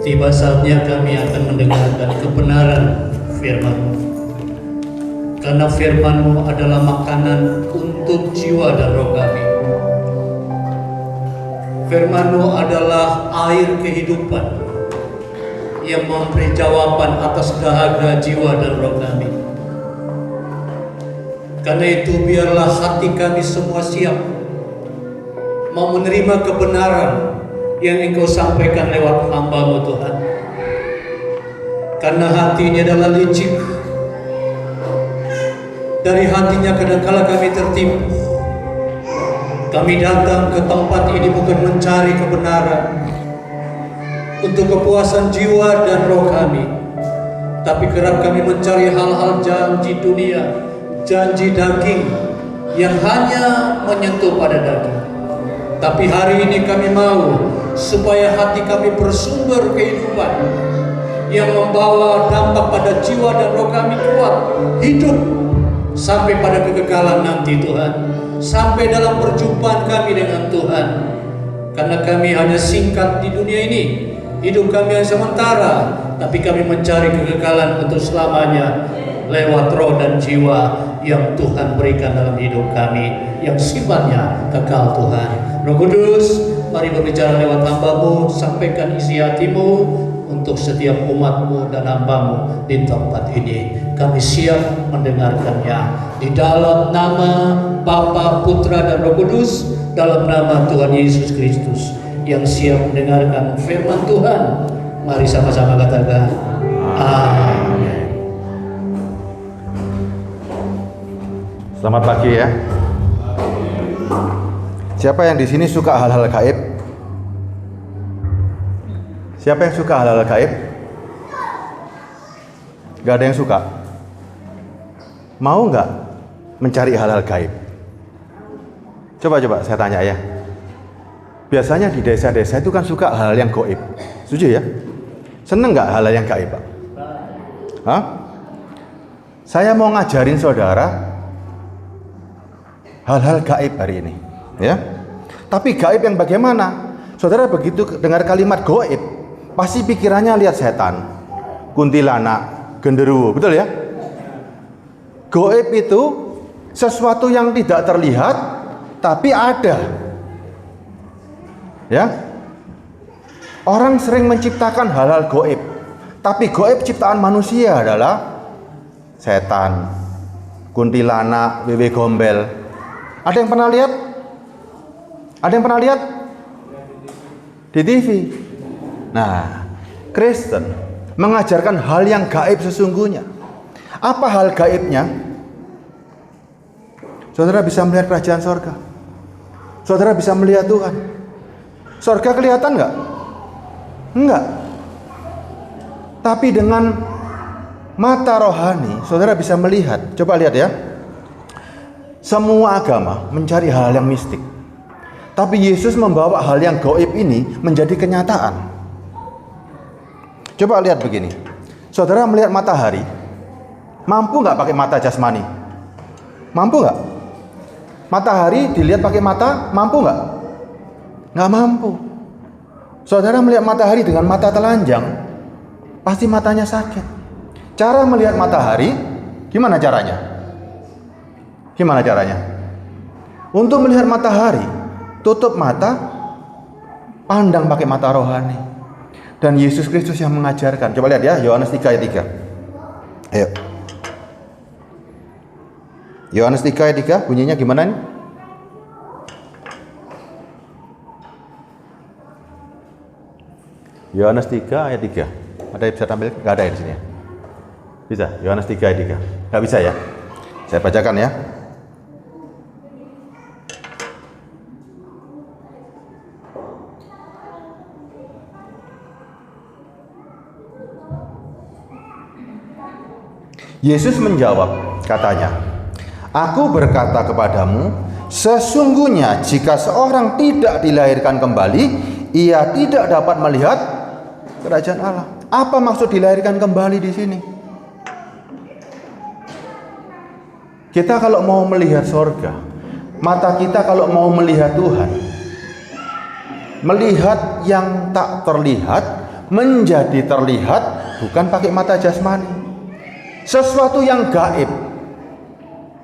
Tiba saatnya kami akan mendengarkan kebenaran firman-Mu. Karena firman-Mu adalah makanan untuk jiwa dan roh kami. Firman-Mu adalah air kehidupan yang memberi jawaban atas dahaga jiwa dan roh kami. Karena itu biarlah hati kami semua siap mau menerima kebenaran yang Engkau sampaikan lewat hamba-Mu Tuhan. Karena hati ini adalah licik. Dari hatinya kadangkala kami tertipu. Kami datang ke tempat ini bukan mencari kebenaran untuk kepuasan jiwa dan roh kami, tapi kerap kami mencari hal-hal janji dunia, janji daging yang hanya menyentuh pada daging. Tapi hari ini kami mau supaya hati kami bersumber kehidupan yang membawa dampak pada jiwa dan roh kami kuat, hidup sampai pada kekekalan nanti Tuhan, sampai dalam perjumpaan kami dengan Tuhan. Karena kami hanya singkat di dunia ini, hidup kami yang sementara, tapi kami mencari kekekalan untuk selamanya lewat roh dan jiwa yang Tuhan berikan dalam hidup kami, yang sifatnya kekal Tuhan. Roh Kudus, mari berbicara lewat hamba-Mu, sampaikan isi hati-Mu untuk setiap umat-Mu dan hamba-Mu di tempat ini. Kami siap mendengarkannya di dalam nama Bapa, Putra, dan Roh Kudus, dalam nama Tuhan Yesus Kristus yang siap mendengarkan firman Tuhan. Mari sama-sama katakan amin. Selamat pagi ya. Siapa yang di sini suka hal-hal gaib? Siapa yang suka hal-hal gaib? Gak ada yang suka. Mau nggak mencari hal-hal gaib? Coba saya tanya ya. Biasanya di desa-desa itu kan suka hal yang gaib. Setuju ya? Seneng nggak hal-hal yang gaib, Pak? Hah? Saya mau ngajarin saudara hal-hal gaib hari ini, ya. Tapi gaib yang bagaimana? Saudara begitu dengar kalimat gaib, pasti pikirannya lihat setan, kuntilanak, genderuwo, betul ya? Gaib itu sesuatu yang tidak terlihat, tapi ada. Ya. Orang sering menciptakan hal-hal gaib, tapi gaib ciptaan manusia adalah setan, kuntilanak, wewe gombel. Ada yang pernah lihat? Ada yang pernah lihat? Di TV. Nah, Kristen mengajarkan hal yang gaib sesungguhnya. Apa hal gaibnya? Saudara bisa melihat kerajaan sorga. Saudara bisa melihat Tuhan. Sorga kelihatan nggak? Enggak. Tapi dengan mata rohani, saudara bisa melihat. Coba lihat ya. Semua agama mencari hal yang mistik. Tapi Yesus membawa hal yang gaib ini menjadi kenyataan. Coba lihat begini. Saudara melihat matahari, mampu nggak pakai mata jasmani? Mampu nggak? Matahari dilihat pakai mata, mampu nggak? Nggak mampu. Saudara melihat matahari dengan mata telanjang, pasti matanya sakit. Cara melihat matahari, gimana caranya? Gimana caranya? Untuk melihat matahari, tutup mata, pandang pakai mata rohani. Dan Yesus Kristus yang mengajarkan. Coba lihat ya, Yohanes 3 ayat 3. Ayo. Yohanes 3 ayat 3 bunyinya gimana nih? Yohanes 3 ayat 3. Ada yang bisa tampil? Gak ada ya di sini ya? Bisa? Yohanes 3 ayat 3. Gak bisa ya? Saya bacakan ya. Yesus menjawab, katanya, "Aku berkata kepadamu, sesungguhnya jika seorang tidak dilahirkan kembali, ia tidak dapat melihat kerajaan Allah." Apa maksud dilahirkan kembali di sini? Kita kalau mau melihat sorga, mata kita kalau mau melihat Tuhan, Melihat yang tak terlihat menjadi terlihat bukan pakai mata jasmani. Sesuatu yang gaib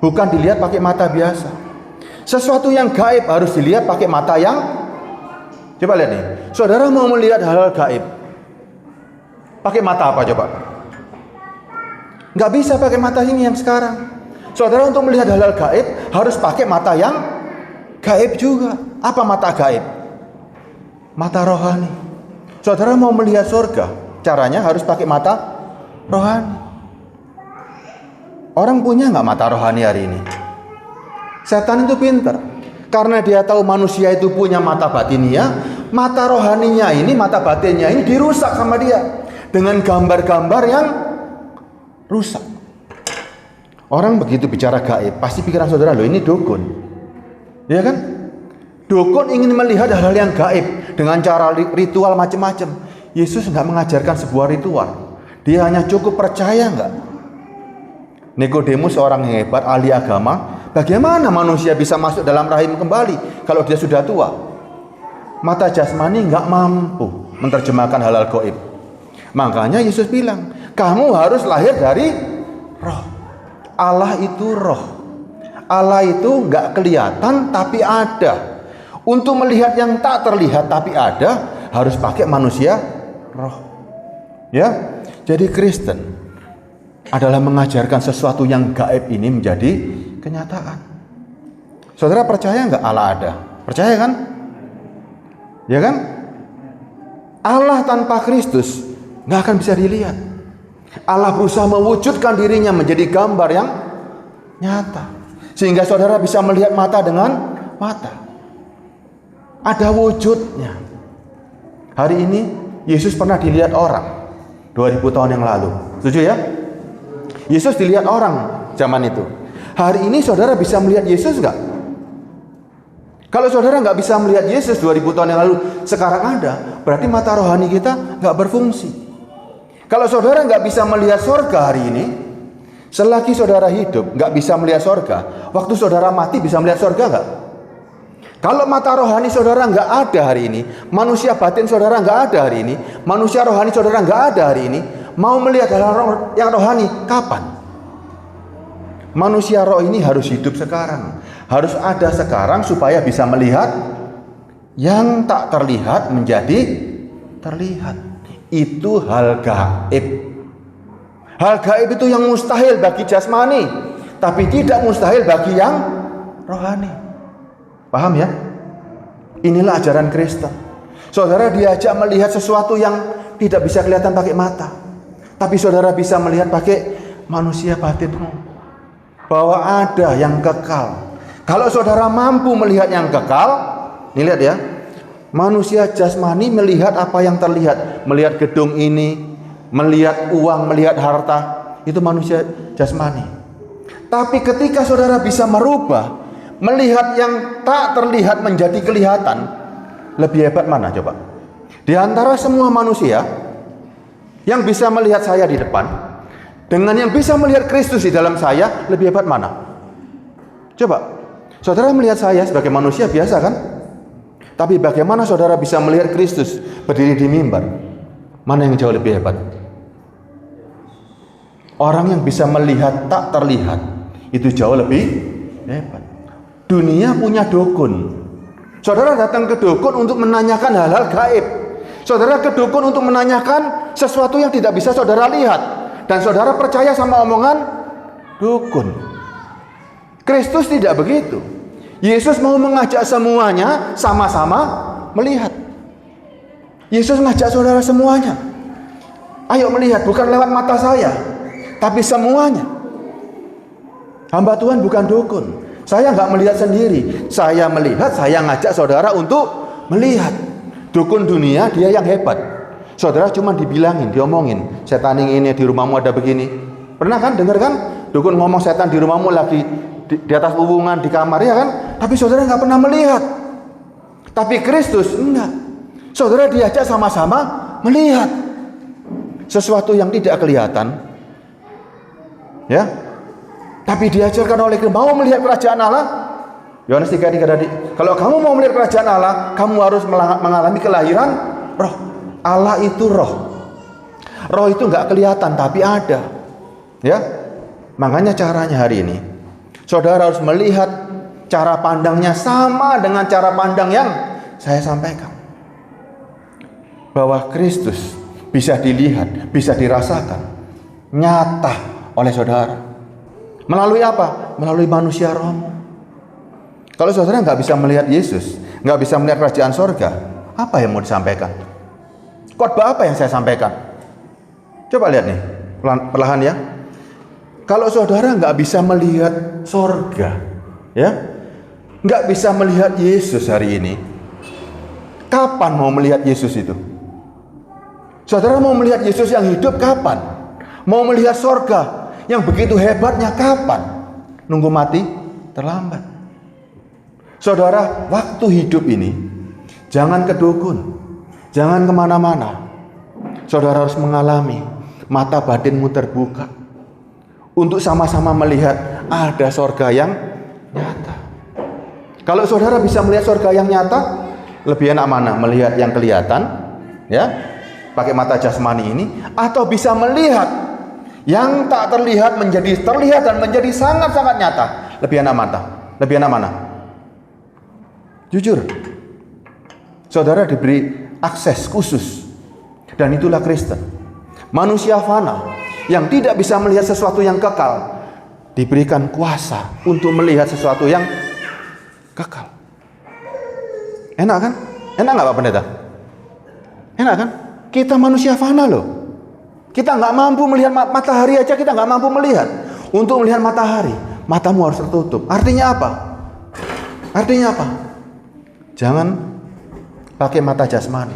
bukan dilihat pakai mata biasa. Sesuatu yang gaib harus dilihat pakai mata yang, coba lihat nih. Saudara mau melihat hal-hal gaib, pakai mata apa coba? Nggak bisa pakai mata ini yang sekarang. Saudara untuk melihat hal-hal gaib harus pakai mata yang gaib juga. Apa mata gaib? Mata rohani. Saudara mau melihat surga, caranya harus pakai mata rohani. Orang punya nggak mata rohani hari ini? Setan itu pintar, karena dia tahu manusia itu punya mata batinia. Mata rohaninya ini, mata batinnya ini dirusak sama dia dengan gambar-gambar yang rusak. Orang begitu bicara gaib, pasti pikiran saudara, loh ini dukun, ya kan? Dukun ingin melihat hal-hal yang gaib dengan cara ritual macam-macam. Yesus nggak mengajarkan sebuah ritual, dia hanya cukup percaya nggak. Nikodemus seorang yang hebat, ahli agama. Bagaimana manusia bisa masuk dalam rahim kembali kalau dia sudah tua? Mata jasmani nggak mampu menerjemahkan hal-hal gaib. Makanya Yesus bilang, kamu harus lahir dari roh. Allah itu roh. Allah itu nggak kelihatan tapi ada. Untuk melihat yang tak terlihat tapi ada, harus pakai manusia roh. Ya, jadi Kristen adalah mengajarkan sesuatu yang gaib ini menjadi kenyataan. Saudara percaya nggak Allah ada? Percaya kan? Ya kan? Allah tanpa Kristus nggak akan bisa dilihat. Allah berusaha mewujudkan dirinya menjadi gambar yang nyata, sehingga saudara bisa melihat mata dengan mata. Ada wujudnya. Hari ini Yesus pernah dilihat orang 2000 tahun yang lalu. Setuju ya? Yesus dilihat orang zaman itu. Hari ini saudara bisa melihat Yesus nggak? Kalau saudara nggak bisa melihat Yesus 2000 tahun yang lalu, sekarang ada, berarti mata rohani kita nggak berfungsi. Kalau saudara nggak bisa melihat sorga hari ini, selagi saudara hidup nggak bisa melihat sorga, waktu saudara mati bisa melihat sorga nggak? Kalau mata rohani saudara nggak ada hari ini, manusia batin saudara nggak ada hari ini, manusia rohani saudara nggak ada hari ini, mau melihat hal yang rohani kapan? Manusia roh ini harus hidup sekarang, harus ada sekarang supaya bisa melihat yang tak terlihat menjadi terlihat. Itu hal gaib. Hal gaib itu yang mustahil bagi jasmani, tapi tidak mustahil bagi yang rohani. Paham ya? Inilah ajaran Kristen. Saudara diajak melihat sesuatu yang tidak bisa kelihatan pakai mata, tapi saudara bisa melihat pakai manusia batinmu. Bahwa ada yang kekal. Kalau saudara mampu melihat yang kekal, nih lihat ya, manusia jasmani melihat apa yang terlihat, melihat gedung ini, melihat uang, melihat harta, itu manusia jasmani. Tapi ketika saudara bisa merubah, melihat yang tak terlihat menjadi kelihatan, lebih hebat mana coba? Di antara semua manusia yang bisa melihat saya di depan dengan yang bisa melihat Kristus di dalam saya, lebih hebat mana? Coba, saudara melihat saya sebagai manusia biasa kan? Tapi bagaimana saudara bisa melihat Kristus berdiri di mimbar? Mana yang jauh lebih hebat? Orang yang bisa melihat tak terlihat, itu jauh lebih hebat. Dunia punya dukun. Saudara datang ke dukun untuk menanyakan hal-hal gaib. Saudara ke dukun untuk menanyakan sesuatu yang tidak bisa saudara lihat. Dan saudara percaya sama omongan dukun. Kristus tidak begitu. Yesus mau mengajak semuanya sama-sama melihat. Yesus mengajak saudara semuanya. Ayo melihat, bukan lewat mata saya, tapi semuanya. Hamba Tuhan bukan dukun. Saya nggak melihat sendiri. Saya melihat, saya ngajak saudara untuk melihat. Dukun dunia dia yang hebat. Saudara cuma dibilangin, diomongin, setan ini di rumahmu ada begini. Pernah kan dengar kan? Dukun ngomong setan di rumahmu lagi di atas hubungan di kamar, ya kan? Tapi saudara nggak pernah melihat. Tapi Kristus enggak. Saudara diajak sama-sama melihat sesuatu yang tidak kelihatan, ya. Tapi diajarkan oleh Kristus, mau melihat kerajaan Allah. Yohanes 3:3 tadi. Kalau kamu mau melihat kerajaan Allah, kamu harus mengalami kelahiran roh. Allah itu roh. Roh itu nggak kelihatan tapi ada. Ya, makanya caranya hari ini, saudara harus melihat cara pandangnya sama dengan cara pandang yang saya sampaikan. Bahwa Kristus bisa dilihat, bisa dirasakan, nyata oleh saudara. Melalui apa? Melalui manusia rohmu. Kalau saudara nggak bisa melihat Yesus, nggak bisa melihat kerajaan sorga, apa yang mau disampaikan? Khotbah apa yang saya sampaikan? Coba lihat nih, perlahan ya. Kalau saudara nggak bisa melihat sorga, ya, nggak bisa melihat Yesus hari ini, kapan mau melihat Yesus itu? Saudara mau melihat Yesus yang hidup kapan? Mau melihat sorga yang begitu hebatnya kapan? Nunggu mati? Terlambat. Saudara, waktu hidup ini jangan ke dukun, jangan kemana-mana. Saudara harus mengalami, mata batinmu terbuka untuk sama-sama melihat ada sorga yang nyata. Kalau saudara bisa melihat sorga yang nyata, lebih enak mana? Melihat yang kelihatan, ya, pakai mata jasmani ini, atau bisa melihat yang tak terlihat menjadi terlihat dan menjadi sangat-sangat nyata. Lebih enak mana? Lebih enak mana? Jujur, saudara diberi akses khusus, dan itulah Kristen. Manusia fana yang tidak bisa melihat sesuatu yang kekal, diberikan kuasa untuk melihat sesuatu yang kekal. Enak kan? Enak nggak Pak Pendeta? Enak kan? Kita manusia fana loh. Kita nggak mampu melihat matahari aja, kita nggak mampu melihat. Untuk melihat matahari, matamu harus tertutup. Artinya apa? Artinya apa? Jangan pakai mata jasmani.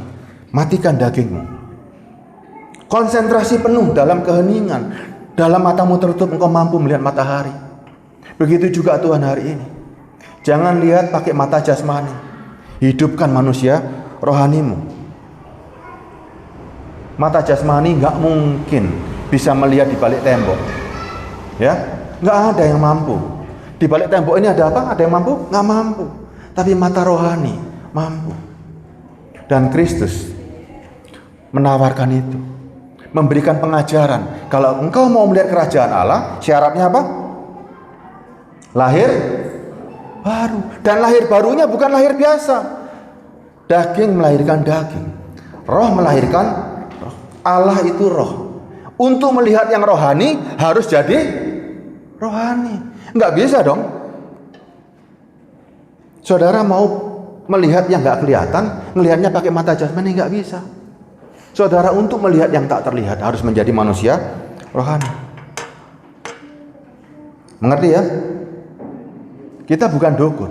Matikan dagingmu. Konsentrasi penuh dalam keheningan. Dalam matamu tertutup, engkau mampu melihat matahari. Begitu juga Tuhan hari ini. Jangan lihat pakai mata jasmani. Hidupkan manusia rohanimu. Mata jasmani nggak mungkin bisa melihat di balik tembok. Ya, nggak ada yang mampu. Di balik tembok ini ada apa? Ada yang mampu? Nggak mampu. Tapi mata rohani mampu. Dan Kristus menawarkan itu. Memberikan pengajaran. Kalau engkau mau melihat kerajaan Allah, syaratnya apa? Lahir baru. Dan lahir barunya bukan lahir biasa. Daging melahirkan daging. Roh melahirkan roh. Allah itu roh. Untuk melihat yang rohani harus jadi rohani. Nggak bisa dong. Saudara mau melihat yang nggak kelihatan, melihatnya pakai mata jasmani, nggak bisa. Saudara untuk melihat yang tak terlihat harus menjadi manusia rohani. Mengerti ya? Kita bukan dukun.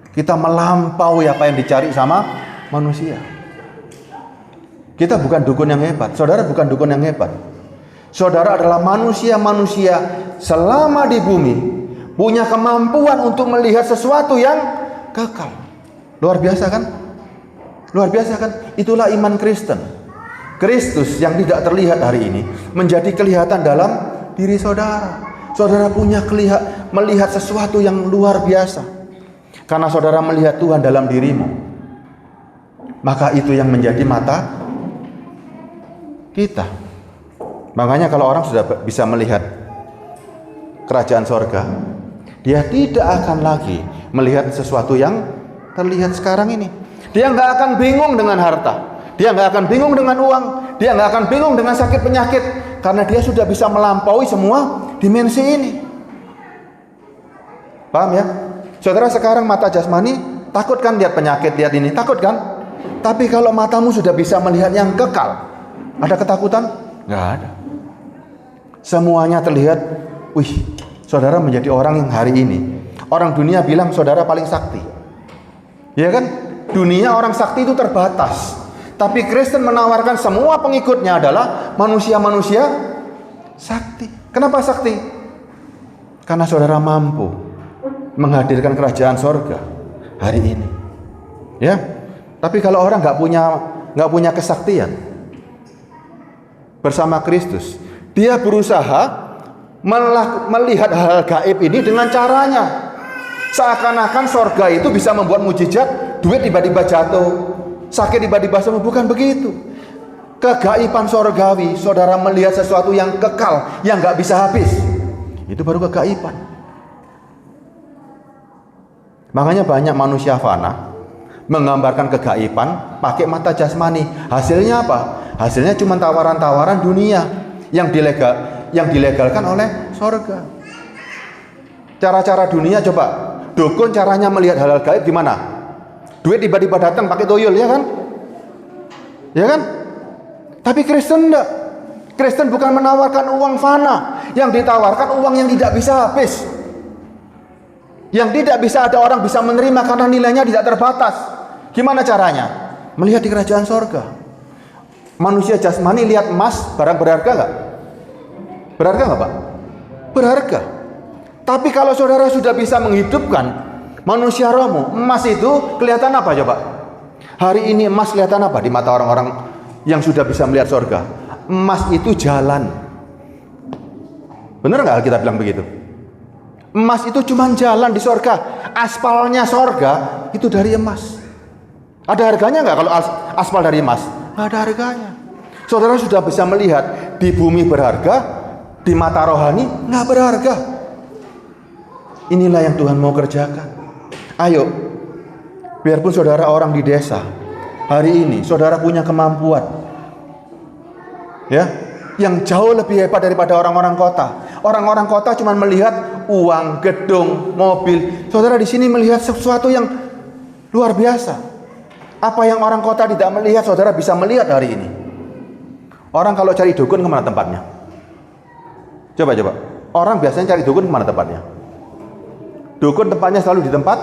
Kita melampaui apa yang dicari sama manusia. Kita bukan dukun yang hebat. Saudara bukan dukun yang hebat. Saudara adalah manusia-manusia selama di bumi punya kemampuan untuk melihat sesuatu yang kekal. Luar biasa kan? Luar biasa kan? Itulah iman Kristen. Kristus yang tidak terlihat hari ini menjadi kelihatan dalam diri saudara. Saudara punya melihat sesuatu yang luar biasa. Karena saudara melihat Tuhan dalam dirimu. Maka itu yang menjadi mata kita. Makanya kalau orang sudah bisa melihat kerajaan sorga, dia tidak akan lagi melihat sesuatu yang terlihat sekarang ini. Dia nggak akan bingung dengan harta. Dia nggak akan bingung dengan uang. Dia nggak akan bingung dengan sakit penyakit. Karena dia sudah bisa melampaui semua dimensi ini. Paham ya? Saudara sekarang mata jasmani takut kan lihat penyakit, lihat ini. Takut kan? Tapi kalau matamu sudah bisa melihat yang kekal, ada ketakutan? Nggak ada. Semuanya terlihat. Wih, saudara menjadi orang yang hari ini orang dunia bilang saudara paling sakti. Ya kan? Dunia orang sakti itu terbatas. Tapi Kristen menawarkan semua pengikutnya adalah manusia-manusia sakti. Kenapa sakti? Karena saudara mampu menghadirkan kerajaan sorga hari ini. Ya. Tapi kalau orang nggak punya kesaktian bersama Kristus, dia berusaha melihat hal-hal gaib ini dengan caranya. Seakan-akan sorga itu bisa membuat mujizat, duit tiba-tiba jatuh, sakit tiba-tiba sembuh. Bukan begitu. Kegaiban sorgawi, saudara melihat sesuatu yang kekal, yang gak bisa habis. Itu baru kegaiban. Makanya banyak manusia fana menggambarkan kegaiban pakai mata jasmani. Hasilnya apa? Hasilnya cuma tawaran-tawaran dunia yang dilegalkan oleh sorga. Cara-cara dunia, coba dukun caranya melihat hal-hal gaib gimana? Duit tiba-tiba datang pakai tuyul, ya kan? Ya kan? Tapi Kristen enggak. Kristen bukan menawarkan uang fana, yang ditawarkan uang yang tidak bisa habis, yang tidak bisa ada orang bisa menerima karena nilainya tidak terbatas. Gimana caranya? Melihat di kerajaan sorga. Manusia jasmani lihat emas, barang berharga enggak? Berharga enggak, Pak? Berharga. Tapi kalau saudara sudah bisa menghidupkan manusia rohmu, emas itu kelihatan apa coba? Hari ini emas kelihatan apa di mata orang-orang yang sudah bisa melihat sorga? Emas itu jalan. Benar nggak kita bilang begitu? Emas itu cuma jalan di sorga. Aspalnya sorga itu dari emas. Ada harganya nggak kalau aspal dari emas? Nggak ada harganya. Saudara sudah bisa melihat di bumi berharga, di mata rohani nggak berharga. Inilah yang Tuhan mau kerjakan. Ayo, biarpun saudara orang di desa, hari ini saudara punya kemampuan, ya, yang jauh lebih hebat daripada orang-orang kota. Orang-orang kota cuma melihat uang, gedung, mobil. Saudara di sini melihat sesuatu yang luar biasa. Apa yang orang kota tidak melihat, saudara bisa melihat hari ini. Orang kalau cari dukun kemana tempatnya? Coba. Orang biasanya cari dukun kemana tempatnya? Dukun tempatnya selalu di tempat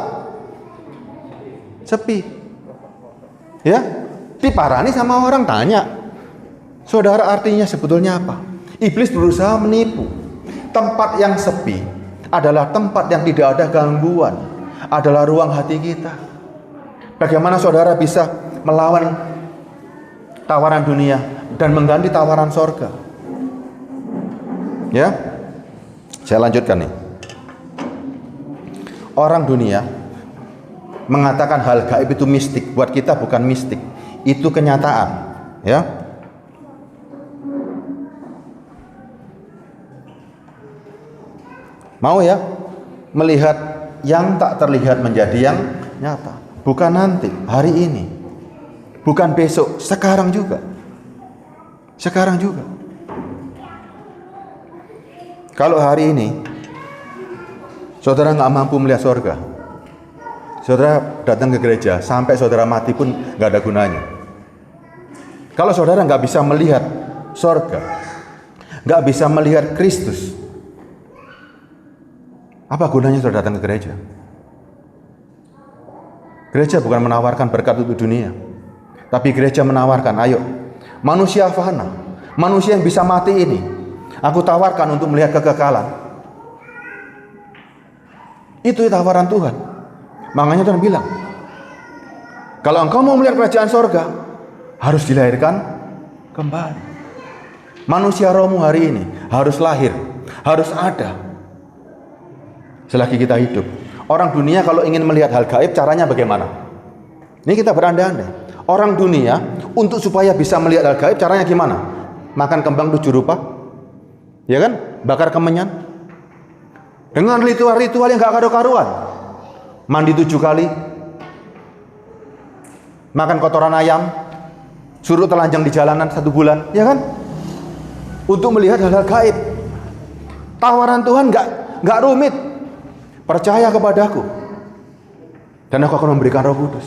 sepi. Ya, diparani sama orang, tanya, saudara artinya sebetulnya apa? Iblis berusaha menipu. Tempat yang sepi adalah tempat yang tidak ada gangguan, adalah ruang hati kita. Bagaimana saudara bisa melawan tawaran dunia dan mengganti tawaran sorga? Ya, saya lanjutkan nih. Orang dunia mengatakan hal gaib itu mistik. Buat kita bukan mistik, itu kenyataan, ya. Mau ya melihat yang tak terlihat menjadi yang nyata. Bukan nanti, hari ini, bukan besok, sekarang juga. Sekarang juga. Kalau hari ini saudara nggak mampu melihat sorga, saudara datang ke gereja, sampai saudara mati pun nggak ada gunanya. Kalau saudara nggak bisa melihat sorga, nggak bisa melihat Kristus, apa gunanya saudara datang ke gereja? Gereja bukan menawarkan berkat untuk dunia, tapi gereja menawarkan, ayo, manusia fana, manusia yang bisa mati ini, aku tawarkan untuk melihat kekekalan. Itu tawaran Tuhan. Makanya Tuhan bilang, kalau engkau mau melihat kerajaan sorga, harus dilahirkan kembali. Manusia rohmu hari ini harus lahir, harus ada selagi kita hidup. Orang dunia kalau ingin melihat hal gaib, caranya bagaimana? Ini kita berandai-andai. Orang dunia untuk supaya bisa melihat hal gaib, caranya gimana? Makan kembang 7 rupa, ya kan? Bakar kemenyan, dengan ritual-ritual yang gak karu-karuan. Mandi 7 kali, makan kotoran ayam, suruh telanjang di jalanan 1 bulan, ya kan? Untuk melihat hal-hal gaib. Tawaran Tuhan gak rumit. Percaya kepadaku, dan aku akan memberikan Roh Kudus.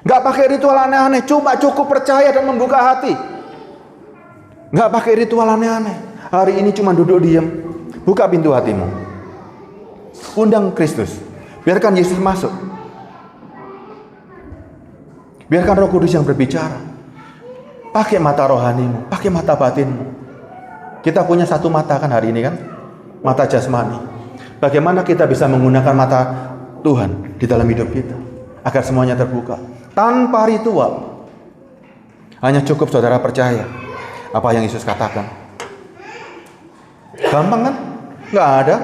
Gak pakai ritual aneh-aneh, cuma cukup percaya dan membuka hati. Gak pakai ritual aneh-aneh. Hari ini cuma duduk diam, buka pintu hatimu. Undang Kristus, biarkan Yesus masuk, biarkan Roh Kudus yang berbicara. Pakai mata rohanimu, pakai mata batinmu. Kita punya 1 mata kan hari ini kan, mata jasmani. Bagaimana kita bisa menggunakan mata Tuhan di dalam hidup kita agar semuanya terbuka tanpa ritual? Hanya cukup saudara percaya apa yang Yesus katakan. Gampang kan? Nggak ada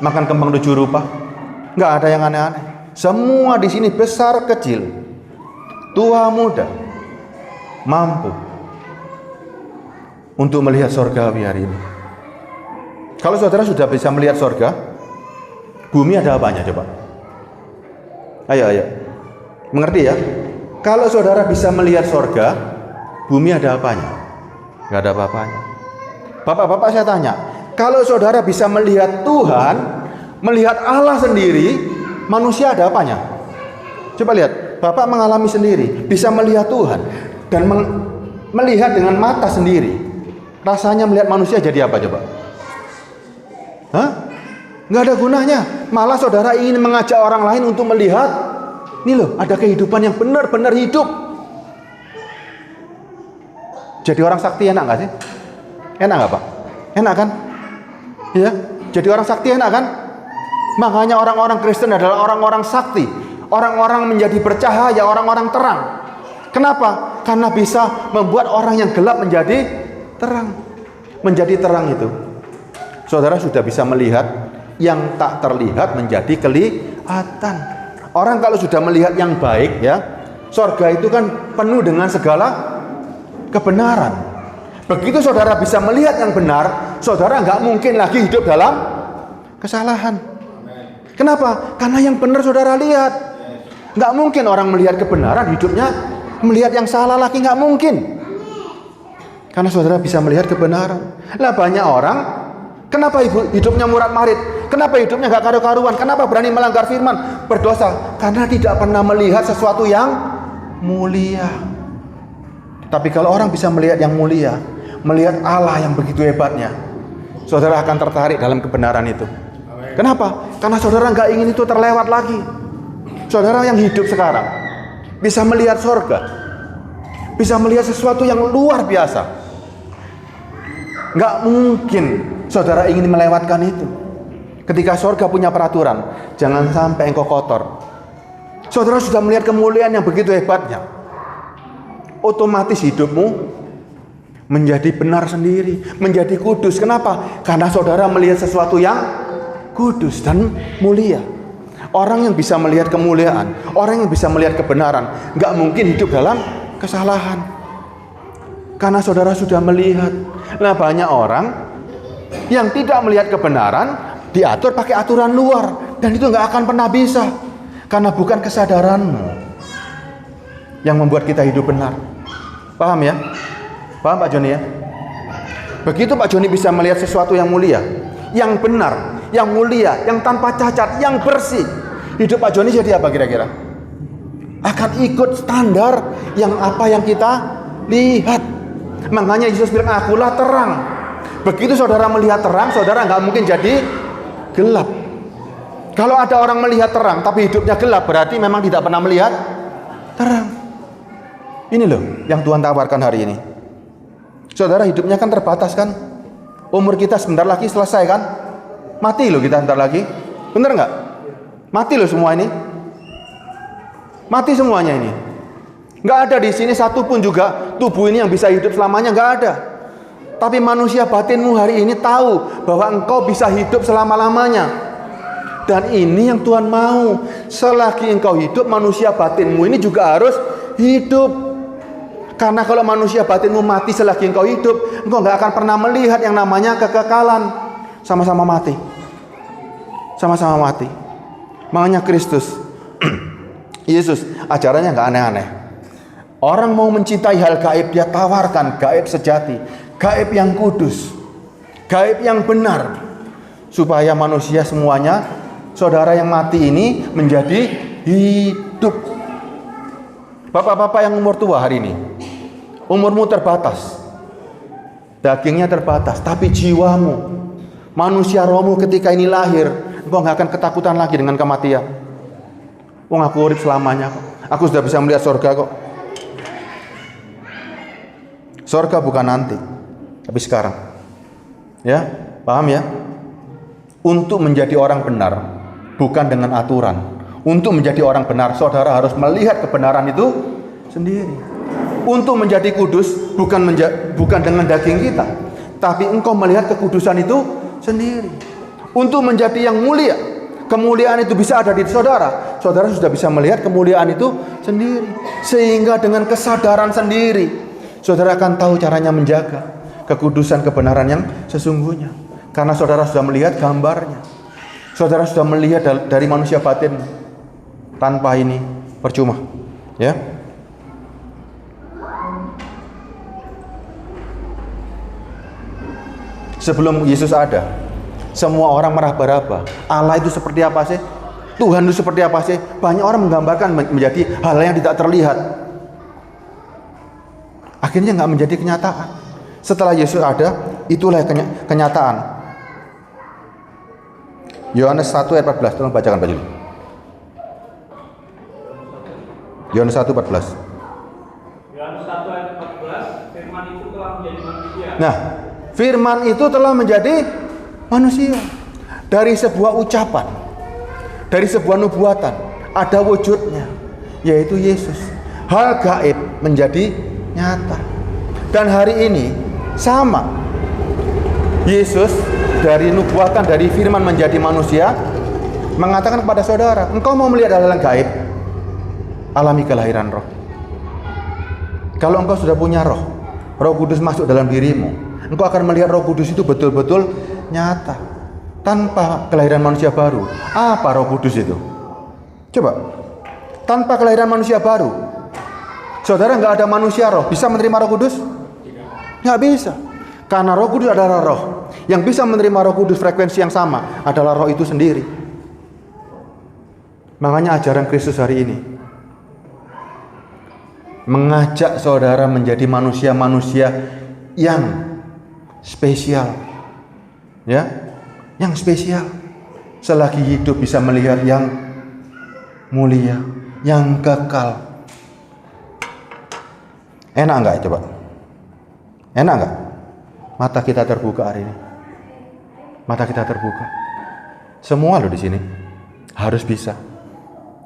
makan kembang 7 rupa, Nggak ada yang aneh-aneh. Semua di sini besar kecil, tua muda, mampu untuk melihat surgawi hari ini. Kalau saudara sudah bisa melihat surga, bumi ada apanya coba? Ayo. Mengerti ya? Kalau saudara bisa melihat surga, bumi ada apanya? Nggak ada apa-apanya. Bapak-bapak saya tanya, kalau saudara bisa melihat Tuhan, melihat Allah sendiri, manusia ada apanya? Coba lihat, Bapak mengalami sendiri, bisa melihat Tuhan dan melihat dengan mata sendiri. Rasanya melihat manusia jadi apa coba? Hah? Nggak ada gunanya. Malah saudara ingin mengajak orang lain untuk melihat, ini loh, ada kehidupan yang benar-benar hidup. Jadi orang sakti enak nggak sih? Enak nggak Pak? Enak kan? Ya, jadi orang sakti enak kan? Makanya orang-orang Kristen adalah orang-orang sakti, orang-orang menjadi bercahaya, orang-orang terang. Kenapa? Karena bisa membuat orang yang gelap menjadi terang. Menjadi terang itu, saudara sudah bisa melihat yang tak terlihat menjadi kelihatan. Orang kalau sudah melihat yang baik, ya, surga itu kan penuh dengan segala kebenaran. Begitu saudara bisa melihat yang benar, saudara nggak mungkin lagi hidup dalam kesalahan. Kenapa? Karena yang benar saudara lihat. Nggak mungkin orang melihat kebenaran hidupnya melihat yang salah lagi, nggak mungkin. Karena saudara bisa melihat kebenaran. Lah banyak orang, kenapa hidupnya murad marid? Kenapa hidupnya nggak karu-karuan? Kenapa berani melanggar firman, berdosa? Karena tidak pernah melihat sesuatu yang mulia. Tapi kalau orang bisa melihat yang mulia, melihat Allah yang begitu hebatnya, saudara akan tertarik dalam kebenaran itu. Kenapa? Karena saudara nggak ingin itu terlewat lagi. Saudara yang hidup sekarang bisa melihat surga, bisa melihat sesuatu yang luar biasa. Nggak mungkin saudara ingin melewatkan itu. Ketika surga punya peraturan, jangan sampai engkau kotor. Saudara sudah melihat kemuliaan yang begitu hebatnya, otomatis hidupmu menjadi benar sendiri, menjadi kudus. Kenapa? Karena saudara melihat sesuatu yang kudus dan mulia. Orang yang bisa melihat kemuliaan, orang yang bisa melihat kebenaran, nggak mungkin hidup dalam kesalahan. Karena saudara sudah melihat. Nah, banyak orang yang tidak melihat kebenaran, diatur pakai aturan luar, dan itu nggak akan pernah bisa. Karena bukan kesadaranmu yang membuat kita hidup benar. Paham ya? Paham Pak Joni ya? Begitu Pak Joni bisa melihat sesuatu yang mulia, yang benar, yang mulia, yang tanpa cacat, yang bersih, hidup Pak Joni jadi apa kira-kira? Akan ikut standar yang apa yang kita lihat. Makanya Yesus bilang, akulah terang. Begitu saudara melihat terang, saudara nggak mungkin jadi gelap. Kalau ada orang melihat terang tapi hidupnya gelap, berarti memang tidak pernah melihat terang. Ini loh yang Tuhan tawarkan hari ini. Saudara, hidupnya kan terbatas kan? Umur kita sebentar lagi selesai kan? Mati loh kita sebentar lagi. Bener nggak? Mati loh semua ini. Mati semuanya ini. Nggak ada di sini satu pun juga tubuh ini yang bisa hidup selamanya, nggak ada. Tapi manusia batinmu hari ini tahu bahwa engkau bisa hidup selama-lamanya. Dan ini yang Tuhan mau. Selagi engkau hidup, manusia batinmu ini juga harus hidup. Karena kalau manusia batinmu mati selagi engkau hidup, engkau nggak akan pernah melihat yang namanya kekekalan. Sama-sama mati. Sama-sama mati. Makanya Kristus, Yesus, ajarannya nggak aneh-aneh. Orang mau mencintai hal gaib, dia tawarkan gaib sejati, gaib yang kudus, gaib yang benar, supaya manusia semuanya, saudara yang mati ini menjadi hidup. Bapak-bapak yang umur tua hari ini, umurmu terbatas, dagingnya terbatas, tapi jiwamu, manusia rohmu ketika ini lahir, engkau nggak akan ketakutan lagi dengan kematian. Wong aku urip selamanya kok. Aku sudah bisa melihat surga kok. Surga bukan nanti, tapi sekarang. Ya, paham ya? Untuk menjadi orang benar, bukan dengan aturan. Untuk menjadi orang benar, saudara harus melihat kebenaran itu sendiri. Untuk menjadi kudus, bukan dengan daging kita, tapi engkau melihat kekudusan itu sendiri. Untuk menjadi yang mulia, kemuliaan itu bisa ada di saudara, saudara sudah bisa melihat kemuliaan itu sendiri. Sehingga dengan kesadaran sendiri, saudara akan tahu caranya menjaga kekudusan kebenaran yang sesungguhnya. Karena saudara sudah melihat gambarnya. Saudara sudah melihat dari manusia batin. Tanpa ini percuma. Ya. Sebelum Yesus ada, semua orang meraba-raba. Allah itu seperti apa sih? Tuhan itu seperti apa sih? Banyak orang menggambarkan menjadi hal yang tidak terlihat. Akhirnya nggak menjadi kenyataan. Setelah Yesus ada, itulah kenyataan. Yohanes 1 ayat 14, tolong bacakan Pak Juli. Yohanes 1 14. Yohanes 1 ayat 14, firman itu telah menjadi manusia. Nah, firman itu telah menjadi manusia. Dari sebuah ucapan, dari sebuah nubuatan, ada wujudnya, yaitu Yesus. Hal gaib menjadi nyata. Dan hari ini sama. Yesus dari nubuatan, dari firman menjadi manusia, mengatakan kepada saudara, engkau mau melihat hal yang gaib? Alami kelahiran roh. Kalau engkau sudah punya roh, Roh Kudus masuk dalam dirimu, engkau akan melihat Roh Kudus itu betul-betul nyata. Tanpa kelahiran manusia baru, apa Roh Kudus itu? Coba, tanpa kelahiran manusia baru, saudara nggak ada manusia roh, bisa menerima Roh Kudus? Nggak bisa. Karena Roh Kudus adalah roh. Yang bisa menerima Roh Kudus frekuensi yang sama adalah roh itu sendiri. Makanya ajaran Kristus hari ini mengajak saudara menjadi manusia-manusia yang spesial. Ya, yang spesial. Selagi hidup bisa melihat yang mulia, yang kekal. Enak enggak coba? Enak enggak? Mata kita terbuka hari ini. Mata kita terbuka. Semua loh di sini harus bisa.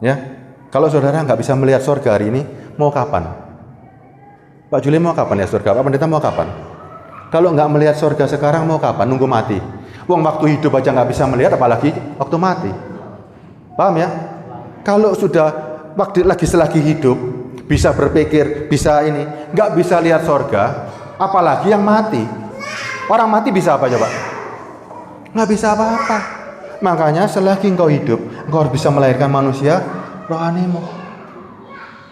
Ya. Kalau saudara nggak bisa melihat surga hari ini, mau kapan? Pak Juli mau kapan ya surga? Pak Pendeta mau kapan? Kalau nggak melihat surga sekarang, mau kapan? Nunggu mati. Wong waktu hidup aja nggak bisa melihat, apalagi waktu mati. Paham ya? Kalau sudah waktu selagi hidup bisa berpikir, bisa ini, nggak bisa lihat surga, apalagi yang mati. Orang mati bisa apa coba? Nggak bisa apa-apa. Makanya selagi engkau hidup, engkau harus bisa melahirkan manusia rohanimu.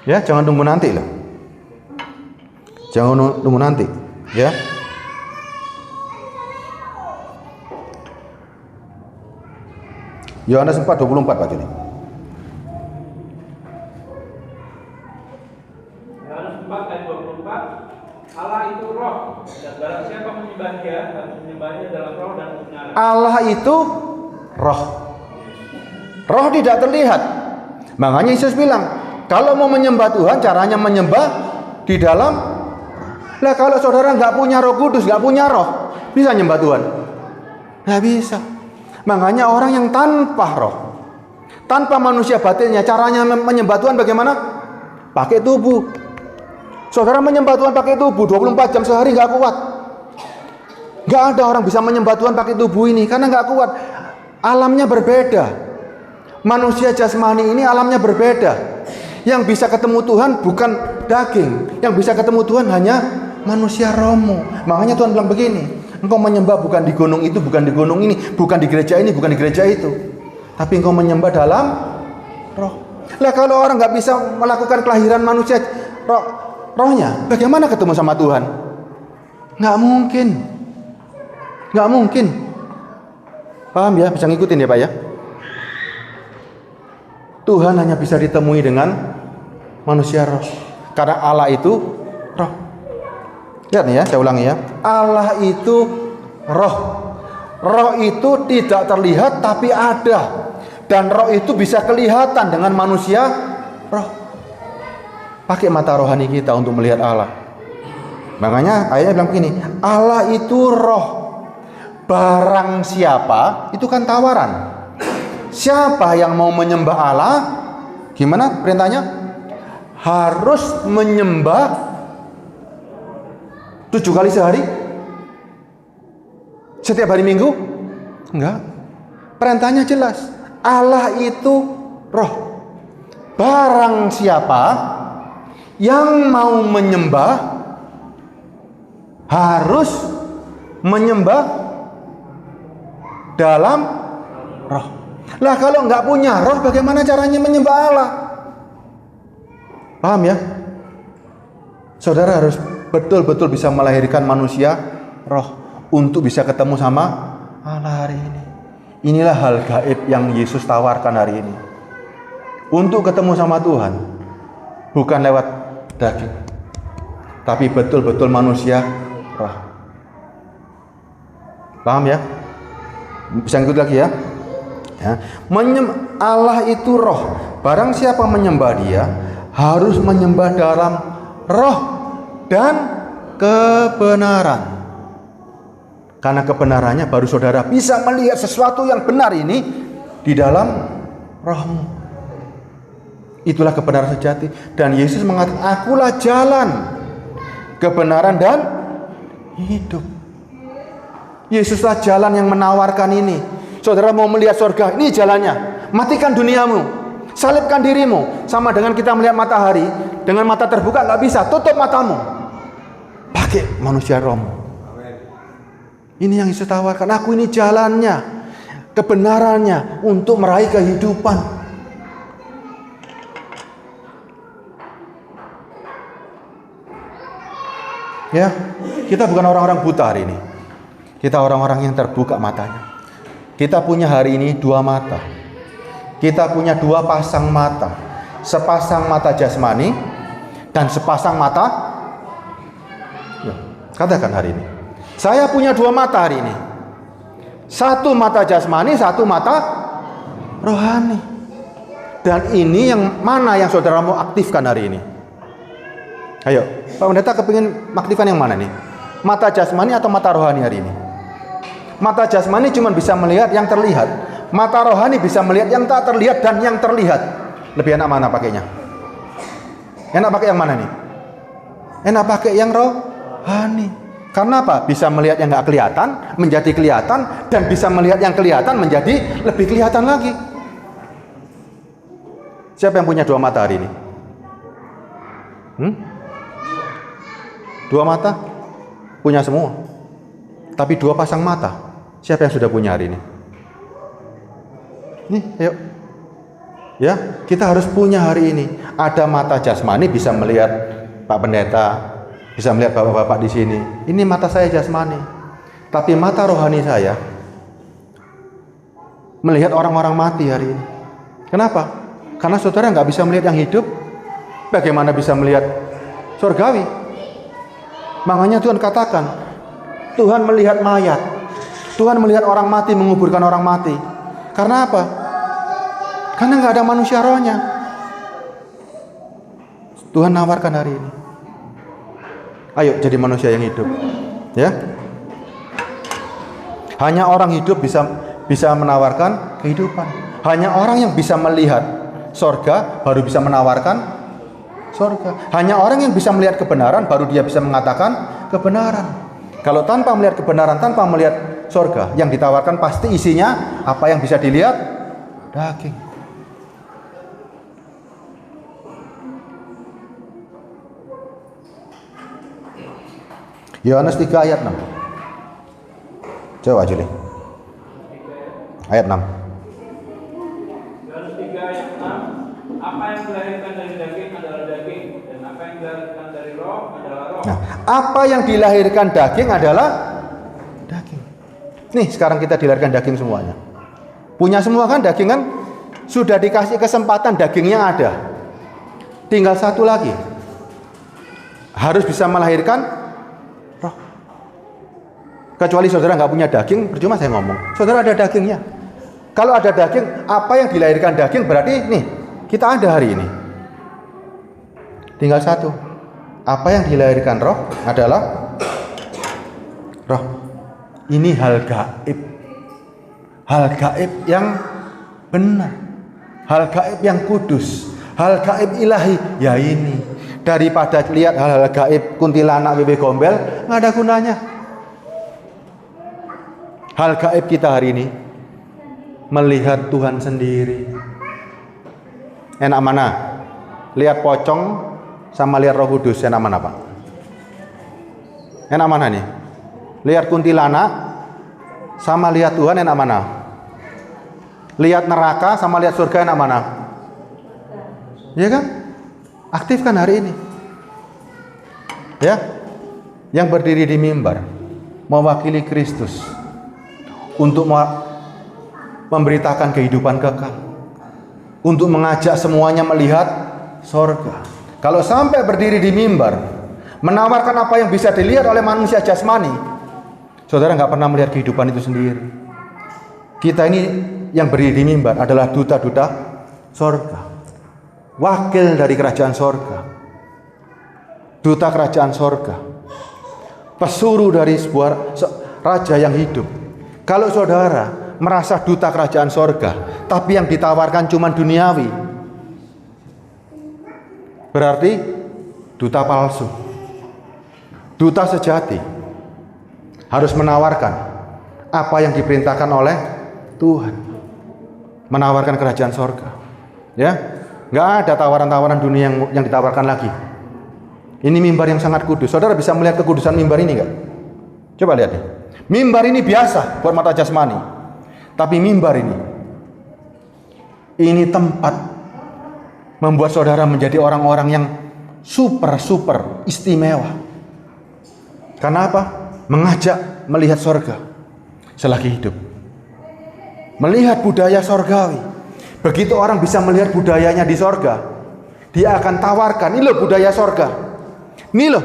Ya, jangan tunggu nanti loh. Jangan tunggu nanti, ya. Yohanes 4:24 Pak Juni. Yohanes 4 ayat 24, Allah itu roh, dan barang siapa menyembah Dia harus menyembahnya dalam roh dan kebenaran. Allah itu roh. Roh tidak terlihat. Makanya Yesus bilang, kalau mau menyembah Tuhan, caranya menyembah di dalam. Lah kalau saudara nggak punya Roh Kudus, nggak punya roh, bisa nyembah Tuhan? Nggak bisa. Makanya orang yang tanpa roh, tanpa manusia batinnya, caranya menyembah Tuhan bagaimana? Pakai tubuh. Saudara menyembah Tuhan pakai tubuh 24 jam sehari nggak kuat. Nggak ada orang bisa menyembah Tuhan pakai tubuh ini karena nggak kuat. Alamnya berbeda. Manusia jasmani ini alamnya berbeda. Yang bisa ketemu Tuhan bukan daging. Yang bisa ketemu Tuhan hanya manusia rohmu. Makanya Tuhan bilang begini, engkau menyembah bukan di gunung itu, bukan di gunung ini, bukan di gereja ini, bukan di gereja itu, tapi engkau menyembah dalam roh. Lah kalau orang nggak bisa melakukan kelahiran manusia rohnya, bagaimana ketemu sama Tuhan? Nggak mungkin. Nggak mungkin. Paham ya? Bisa ngikutin ya Pak ya? Tuhan hanya bisa ditemui dengan manusia roh. Karena Allah itu roh. Lihat nih ya, saya ulangi ya. Allah itu roh. Roh itu tidak terlihat tapi ada. Dan roh itu bisa kelihatan dengan manusia roh. Pakai mata rohani kita untuk melihat Allah. Makanya ayatnya bilang begini, Allah itu roh. Barang siapa, itu kan tawaran. Siapa yang mau menyembah Allah, gimana perintahnya? Harus menyembah 7 kali sehari? Setiap hari Minggu? Enggak. Perintahnya jelas. Allah itu roh. Barang siapa yang mau menyembah harus menyembah dalam roh. Lah kalau nggak punya roh, bagaimana caranya menyembah Allah? Paham ya? Saudara harus betul-betul bisa melahirkan manusia roh untuk bisa ketemu sama Allah hari ini. Inilah hal gaib yang Yesus tawarkan hari ini. Untuk ketemu sama Tuhan, bukan lewat daging, tapi betul-betul manusia roh. Paham ya? Bisa ikut lagi ya? Allah itu roh. Barang siapa menyembah dia harus menyembah dalam roh dan kebenaran. Karena kebenarannya baru saudara bisa melihat sesuatu yang benar ini di dalam rohmu. Itulah kebenaran sejati. Dan Yesus mengatakan, akulah jalan, kebenaran dan hidup. Yesuslah jalan yang menawarkan ini. Saudara mau melihat surga, ini jalannya. Matikan duniamu, salibkan dirimu. Sama dengan kita melihat matahari, dengan mata terbuka nggak bisa, tutup matamu. Pakai manusia rohmu. Ini yang Yesus tawarkan. Aku ini jalannya, kebenarannya untuk meraih kehidupan. Ya, kita bukan orang-orang buta hari ini. Kita orang-orang yang terbuka matanya. Kita punya hari ini 2 mata. Kita punya 2 pasang mata. Sepasang mata jasmani dan sepasang mata. Ya, katakan hari ini. Saya punya 2 mata hari ini. 1 mata jasmani, 1 mata rohani. Dan ini yang mana yang saudara mau aktifkan hari ini? Ayo, Pak Pendeta kepingin mengaktifkan yang mana nih? Mata jasmani atau mata rohani hari ini? Mata jasmani cuma bisa melihat yang terlihat. Mata rohani bisa melihat yang tak terlihat dan yang terlihat. Lebih enak mana pakainya? Enak pakai yang mana nih? Enak pakai yang rohani. Karena apa? Bisa melihat yang nggak kelihatan menjadi kelihatan, dan bisa melihat yang kelihatan menjadi lebih kelihatan lagi. Siapa yang punya 2 mata hari ini? 2 mata? Punya semua. Tapi 2 pasang mata. Siapa yang sudah punya hari ini? Nih, ayo. Ya, kita harus punya hari ini. Ada mata jasmani bisa melihat Pak Pendeta, bisa melihat bapak-bapak di sini. Ini mata saya jasmani. Tapi mata rohani saya melihat orang-orang mati hari ini. Kenapa? Karena saudara nggak bisa melihat yang hidup. Bagaimana bisa melihat surgawi? Makanya Tuhan katakan, Tuhan melihat mayat. Tuhan melihat orang mati, menguburkan orang mati. Karena apa? Karena nggak ada manusia rohnya. Tuhan nawarkan hari ini. Ayo jadi manusia yang hidup, ya. Hanya orang hidup bisa menawarkan kehidupan. Hanya orang yang bisa melihat sorga baru bisa menawarkan sorga. Hanya orang yang bisa melihat kebenaran baru dia bisa mengatakan kebenaran. Kalau tanpa melihat kebenaran, tanpa melihat sorga, yang ditawarkan pasti isinya apa yang bisa dilihat? Daging. Yohanes 3 ayat 6. Coba Juli. Ayat 6. Yohanes 3 ayat 6. Apa yang dilahirkan dari daging adalah daging, dan apa yang dilahirkan dari roh adalah roh. Nah, apa yang dilahirkan daging adalah daging. Nih, sekarang kita dilahirkan daging semuanya. Punya semua kan daging kan? Sudah dikasih kesempatan, dagingnya ada. Tinggal satu lagi. Harus bisa melahirkan roh. Kecuali saudara nggak punya daging, percuma saya ngomong. Saudara ada dagingnya. Kalau ada daging, apa yang dilahirkan daging berarti nih, kita ada hari ini. Tinggal satu. Apa yang dilahirkan roh adalah roh. Ini hal gaib. Hal gaib yang benar. Hal gaib yang kudus. Hal gaib ilahi. Ya ini. Daripada lihat hal-hal gaib kuntilanak, wewe gombel, nggak ada gunanya. Hal gaib kita hari ini melihat Tuhan sendiri. Enak mana? Lihat pocong sama lihat Roh Kudus, enak mana Pak? Enak mana nih? Lihat kuntilanak sama lihat Tuhan, enak mana? Lihat neraka sama lihat surga, enak mana? Ya kan? Aktifkan hari ini. Ya, yang berdiri di mimbar mewakili Kristus untuk memberitakan kehidupan kekal, untuk mengajak semuanya melihat sorga. Kalau sampai berdiri di mimbar menawarkan apa yang bisa dilihat oleh manusia jasmani, saudara nggak pernah melihat kehidupan itu sendiri. Kita ini yang berdiri di mimbar adalah duta-duta sorga, wakil dari kerajaan sorga, duta kerajaan sorga, pesuruh dari sebuah raja yang hidup. Kalau saudara merasa duta kerajaan sorga, tapi yang ditawarkan cuma duniawi, berarti duta palsu. Duta sejati harus menawarkan apa yang diperintahkan oleh Tuhan, menawarkan kerajaan sorga. Ya, nggak ada tawaran-tawaran dunia yang ditawarkan lagi. Ini mimbar yang sangat kudus. Saudara bisa melihat kekudusan mimbar ini nggak? Coba lihat nih. Mimbar ini biasa buat mata jasmani, tapi mimbar ini tempat membuat saudara menjadi orang-orang yang super istimewa. Karena apa? Mengajak melihat sorga selagi hidup, melihat budaya sorgawi. Begitu orang bisa melihat budayanya di sorga, dia akan tawarkan, ini loh budaya sorga, ini loh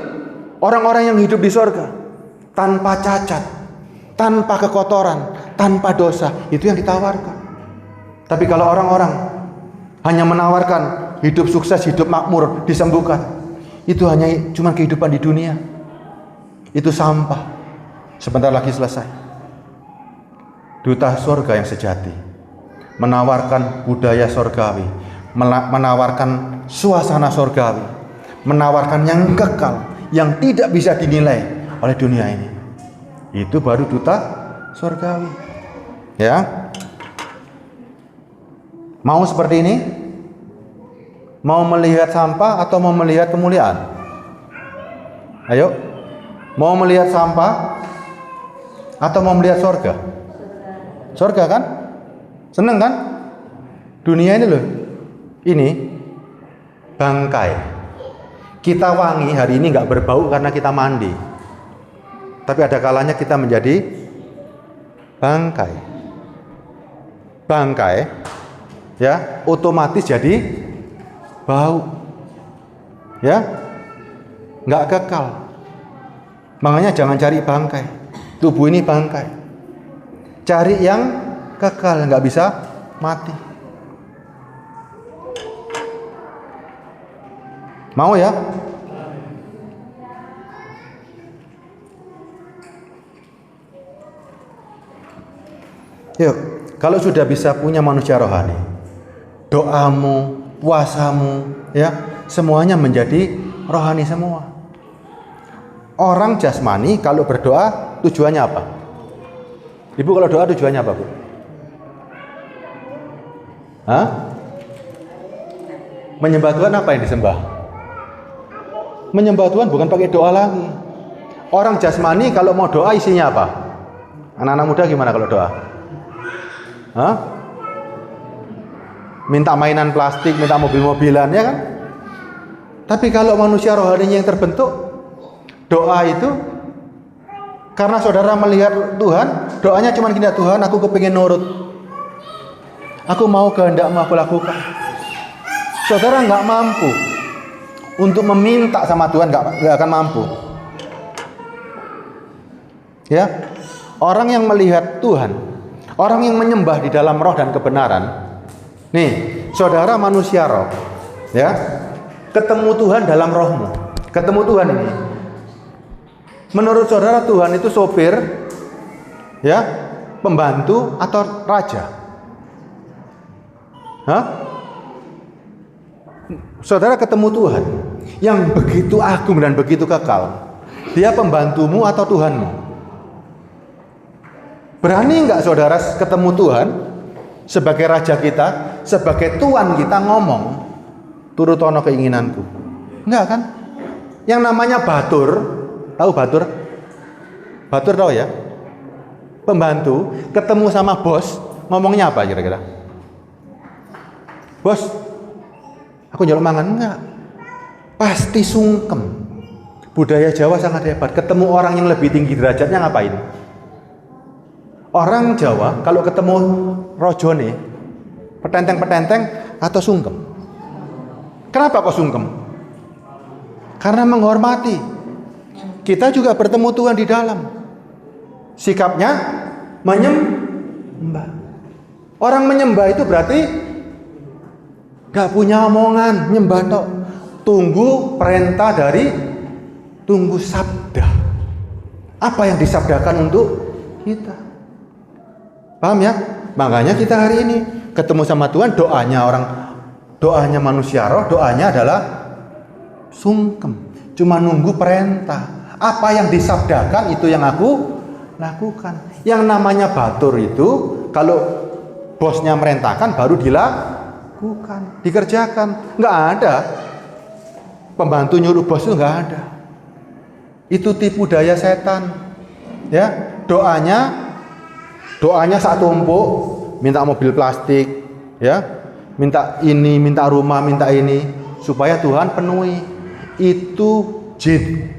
orang-orang yang hidup di sorga, tanpa cacat, tanpa kekotoran, tanpa dosa. Itu yang ditawarkan. Tapi kalau orang-orang hanya menawarkan hidup sukses, hidup makmur, disembuhkan, itu hanya cuma kehidupan di dunia. Itu sampah. Sebentar lagi selesai. Duta surga yang sejati menawarkan budaya surgawi, menawarkan suasana surgawi, menawarkan yang kekal, yang tidak bisa dinilai oleh dunia ini. Itu baru duta surgawi. Ya. Mau seperti ini? Mau melihat sampah atau mau melihat kemuliaan? Ayo. Mau melihat sampah atau mau melihat surga? Surga kan? Seneng kan? Dunia ini loh. Ini bangkai. Kita wangi hari ini nggak berbau karena kita mandi. Tapi ada kalanya kita menjadi bangkai. Bangkai ya otomatis jadi bau. Ya. Nggak kekal. Makanya jangan cari bangkai. Tubuh ini bangkai. Cari yang kekal, nggak bisa mati. Mau ya? Yuk, kalau sudah bisa punya manusia rohani, doamu, puasamu, ya, semuanya menjadi rohani semua. Orang jasmani kalau berdoa tujuannya apa? Ibu kalau doa tujuannya apa, Bu? Hah? Menyembah Tuhan apa yang disembah? Menyembah Tuhan bukan pakai doa lagi. Orang jasmani kalau mau doa isinya apa? Anak-anak muda gimana kalau doa? Hah? Minta mainan plastik, minta mobil-mobilan, ya kan? Tapi kalau manusia rohaninya yang terbentuk, doa itu karena saudara melihat Tuhan, doanya cuma gini, Tuhan aku kepingin nurut, aku mau kehendakmu aku lakukan. Saudara nggak mampu untuk meminta sama Tuhan, nggak akan mampu. Ya, orang yang melihat Tuhan, orang yang menyembah di dalam roh dan kebenaran. Nih, saudara manusia roh, ya, ketemu Tuhan dalam rohmu, ketemu Tuhan ini. Menurut saudara Tuhan itu sopir, ya, pembantu atau raja? Hah? Saudara ketemu Tuhan yang begitu agung dan begitu kekal. Dia pembantumu atau Tuhanmu? Berani nggak saudara ketemu Tuhan sebagai raja kita, sebagai tuan kita ngomong, turut ono keinginanku. Enggak kan? Yang namanya batur, tahu batur? Batur tahu ya? Pembantu ketemu sama bos, ngomongnya apa kira-kira? Bos, aku njaluk mangan. Enggak. Pasti sungkem. Budaya Jawa sangat hebat. Ketemu orang yang lebih tinggi derajatnya ngapain? Orang Jawa kalau ketemu rojone, petenteng-petenteng atau sungkem. Kenapa kok sungkem? Karena menghormati. Kita juga bertemu Tuhan di dalam. Sikapnya menyembah. Orang menyembah itu berarti gak punya omongan, nyembah tok. Tunggu perintah tunggu sabda. Apa yang disabdakan untuk kita? Paham ya? Makanya kita hari ini ketemu sama Tuhan, doanya manusia roh, doanya adalah sungkem. Cuma nunggu perintah. Apa yang disabdakan itu yang aku lakukan. Yang namanya batur itu kalau bosnya merintahkan baru dilakukan, dikerjakan. Nggak ada pembantu nyuruh bos, itu nggak ada. Itu tipu daya setan. Ya, doanya sak tumpuk, minta mobil plastik, ya, minta ini, minta rumah, minta ini, supaya Tuhan penuhi. Itu jin.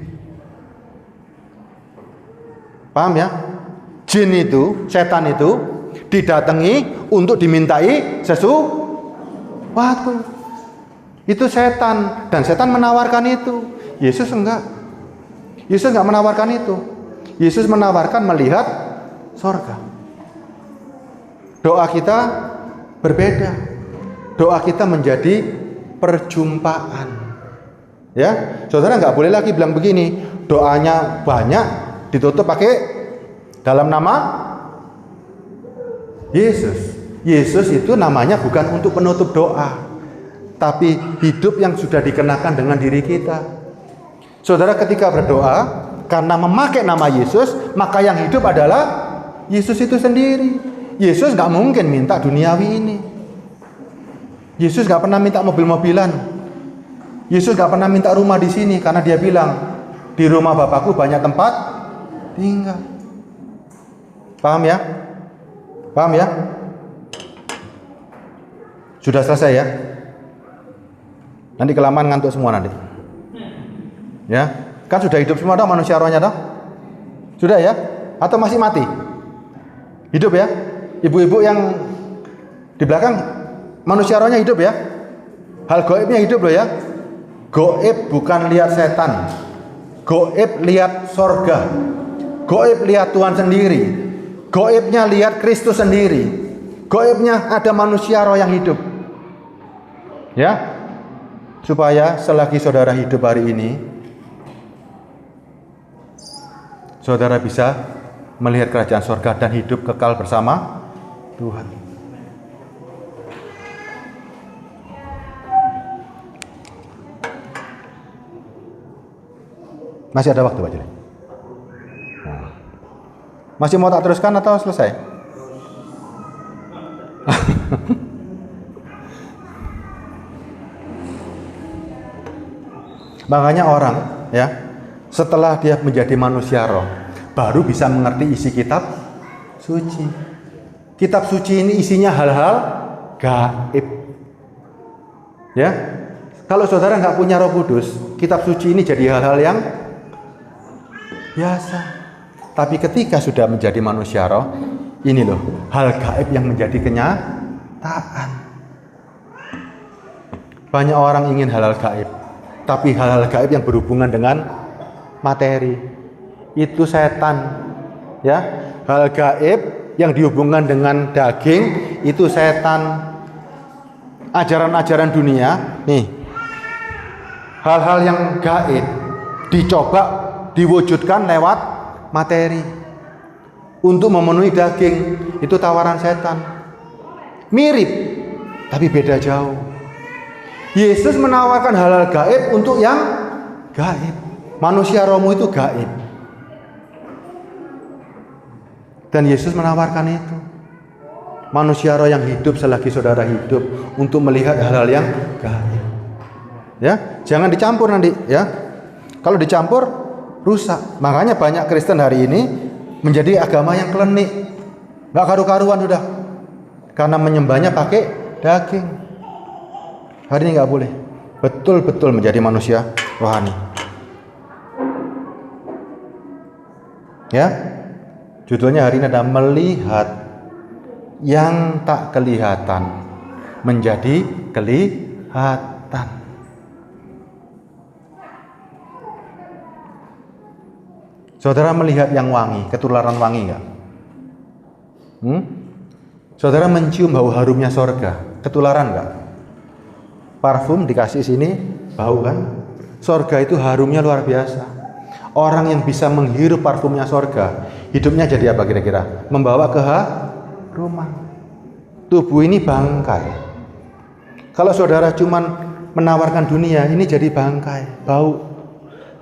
Paham ya? Jin itu, setan itu didatangi untuk dimintai sesuatu. Itu setan, dan setan menawarkan itu. Yesus enggak. Yesus enggak menawarkan itu. Yesus menawarkan melihat sorga. Doa kita berbeda. Doa kita menjadi perjumpaan. Ya, saudara nggak boleh lagi bilang begini, doanya banyak ditutup pakai dalam nama Yesus. Yesus itu namanya bukan untuk penutup doa, tapi hidup yang sudah dikenakan dengan diri kita. Saudara ketika berdoa karena memakai nama Yesus, maka yang hidup adalah Yesus itu sendiri. Yesus nggak mungkin minta duniawi ini. Yesus nggak pernah minta mobil-mobilan. Yesus nggak pernah minta rumah di sini karena dia bilang di rumah Bapakku banyak tempat tinggal. Paham ya? Paham ya? Sudah selesai ya? Nanti kelamaan ngantuk semua nanti. Ya, kan sudah hidup semua dong manusia rohnya dong? Sudah ya? Atau masih mati? Hidup ya? Ibu-ibu yang di belakang manusia rohnya hidup ya? Hal gaibnya hidup loh ya? Gaib bukan lihat setan. Gaib lihat sorga. Gaib lihat Tuhan sendiri. Gaibnya lihat Kristus sendiri. Gaibnya ada manusia roh yang hidup. Ya? Supaya selagi saudara hidup hari ini, saudara bisa melihat kerajaan sorga dan hidup kekal bersama Tuhan. Masih ada waktu Pak Juli? Masih mau tak teruskan atau selesai? Makanya orang ya, setelah dia menjadi manusia roh, baru bisa mengerti isi kitab suci. Kitab suci ini isinya hal-hal gaib. Ya, kalau saudara nggak punya Roh Kudus, kitab suci ini jadi hal-hal yang biasa. Tapi ketika sudah menjadi manusia roh, ini loh hal gaib yang menjadi kenyataan. Banyak orang ingin hal-hal gaib, tapi hal-hal gaib yang berhubungan dengan materi itu setan. Ya, hal gaib yang dihubungkan dengan daging itu setan. Ajaran-ajaran dunia nih, hal-hal yang gaib dicoba diwujudkan lewat materi untuk memenuhi daging. Itu tawaran setan. Mirip tapi beda jauh. Yesus menawarkan hal-hal gaib untuk yang gaib. Manusia rohmu itu gaib, dan Yesus menawarkan itu. manusia roh yang hidup selagi saudara hidup untuk melihat hal-hal yang gaib. Ya, jangan dicampur nanti ya. Kalau dicampur rusak. Makanya banyak Kristen hari ini menjadi agama yang klinik. Enggak karu-karuan sudah. Karena menyembahnya pakai daging. Hari ini enggak boleh. Betul-betul menjadi manusia rohani. Ya. Judulnya hari ini adalah melihat yang tak kelihatan menjadi kelihatan. Saudara melihat yang wangi, ketularan wangi enggak? Saudara mencium bau harumnya sorga, ketularan enggak? Parfum dikasih sini, bau kan? Sorga itu harumnya luar biasa. Orang yang bisa menghirup parfumnya sorga, hidupnya jadi apa kira-kira? Membawa ke rumah. Tubuh ini bangkai. Kalau saudara cuman menawarkan dunia, ini jadi bangkai, bau.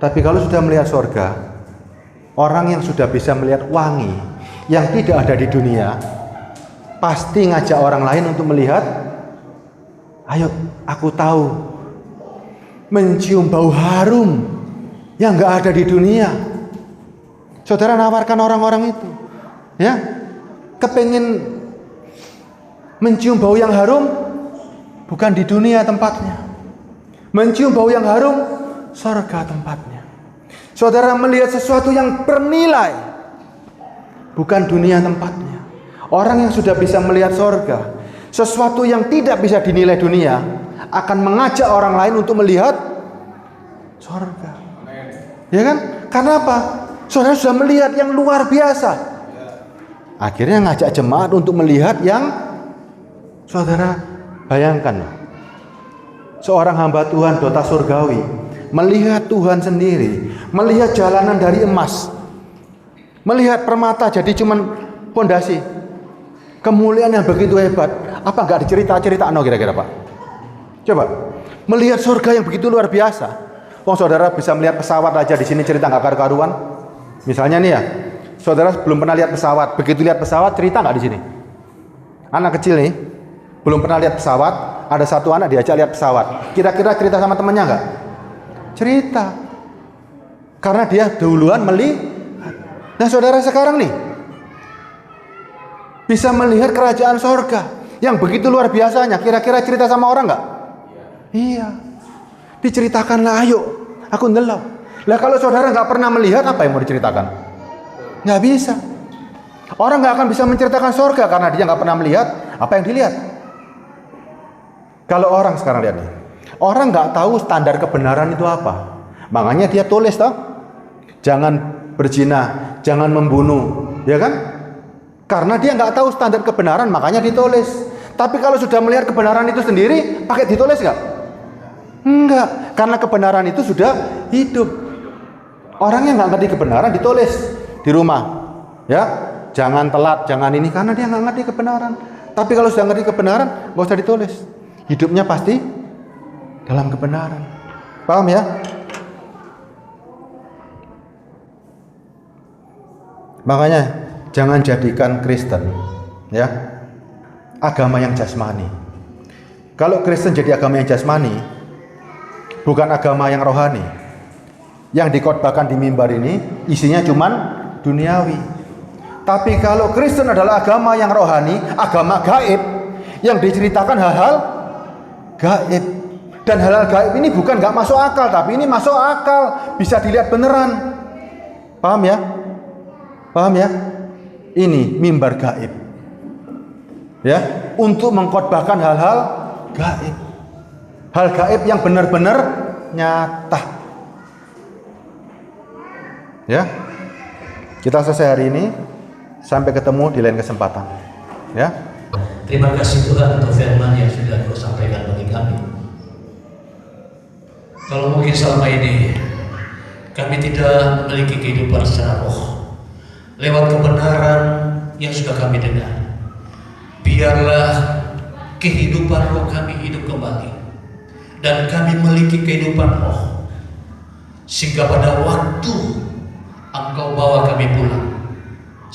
Tapi kalau sudah melihat sorga, orang yang sudah bisa melihat wangi yang tidak ada di dunia, pasti ngajak orang lain untuk melihat. Ayo, aku tahu mencium bau harum yang nggak ada di dunia. Saudara nawarkan orang-orang itu, ya, kepengen mencium bau yang harum, bukan di dunia tempatnya. Mencium bau yang harum, surga tempatnya. Saudara melihat sesuatu yang bernilai, bukan dunia tempatnya. Orang yang sudah bisa melihat surga, sesuatu yang tidak bisa dinilai dunia, akan mengajak orang lain untuk melihat surga. Ya kan? Karena apa? Saudara sudah melihat yang luar biasa. Akhirnya ngajak jemaat untuk melihat yang saudara bayangkan. Seorang hamba Tuhan Dota Surgawi melihat Tuhan sendiri, melihat jalanan dari emas, melihat permata jadi cuman pondasi, kemuliaan yang begitu hebat. Apa enggak dicerita-cerita kira-kira Pak? Coba melihat surga yang begitu luar biasa. Wong saudara bisa melihat pesawat aja di sini cerita nggak karu-karuan. Misalnya nih ya, saudara belum pernah lihat pesawat, begitu lihat pesawat cerita nggak di sini? Anak kecil nih belum pernah lihat pesawat, ada satu anak diajak lihat pesawat. Kira-kira cerita sama temannya nggak? Cerita. Karena dia duluan melihat. Nah saudara sekarang nih bisa melihat kerajaan sorga yang begitu luar biasanya. Kira-kira cerita sama orang nggak? Iya. Diceritakanlah, ayo aku ndelok. Lah kalau saudara nggak pernah melihat, apa yang mau diceritakan? Nggak bisa. Orang nggak akan bisa menceritakan sorga karena dia nggak pernah melihat apa yang dilihat. Kalau orang sekarang lihat nih, orang nggak tahu standar kebenaran itu apa, makanya dia tulis toh, jangan berzina, jangan membunuh, ya kan? Karena dia nggak tahu standar kebenaran, makanya ditulis. Tapi kalau sudah melihat kebenaran itu sendiri, pakai ditulis nggak? Enggak, karena kebenaran itu sudah hidup. Orang yang nggak ngerti kebenaran ditulis di rumah, ya, jangan telat, jangan ini, karena dia nggak ngerti kebenaran. Tapi kalau sudah ngerti kebenaran, nggak usah ditulis. Hidupnya pasti dalam kebenaran. Paham ya? Makanya jangan jadikan Kristen, ya, agama yang jasmani. Kalau Kristen jadi agama yang jasmani, bukan agama yang rohani. Yang dikhotbahkan di mimbar ini isinya cuman duniawi. Tapi kalau Kristen adalah agama yang rohani, agama gaib, yang diceritakan hal-hal gaib. Dan hal-hal gaib ini bukan gak masuk akal, tapi ini masuk akal, bisa dilihat beneran. Paham ya? Paham ya? Ini mimbar gaib, ya, untuk mengkhotbahkan hal-hal gaib. Hal gaib yang benar-benar nyata. Ya. Kita selesai hari ini. Sampai ketemu di lain kesempatan. Ya. Terima kasih Tuhan untuk firman yang sudah Kau sampaikan bagi kami. Kalau mungkin selama ini kami tidak memiliki kehidupan secara roh, lewat kebenaran yang sudah kami dengar, biarlah kehidupan roh kami hidup kembali dan kami memiliki kehidupan roh, sehingga pada waktu Engkau bawa kami pulang,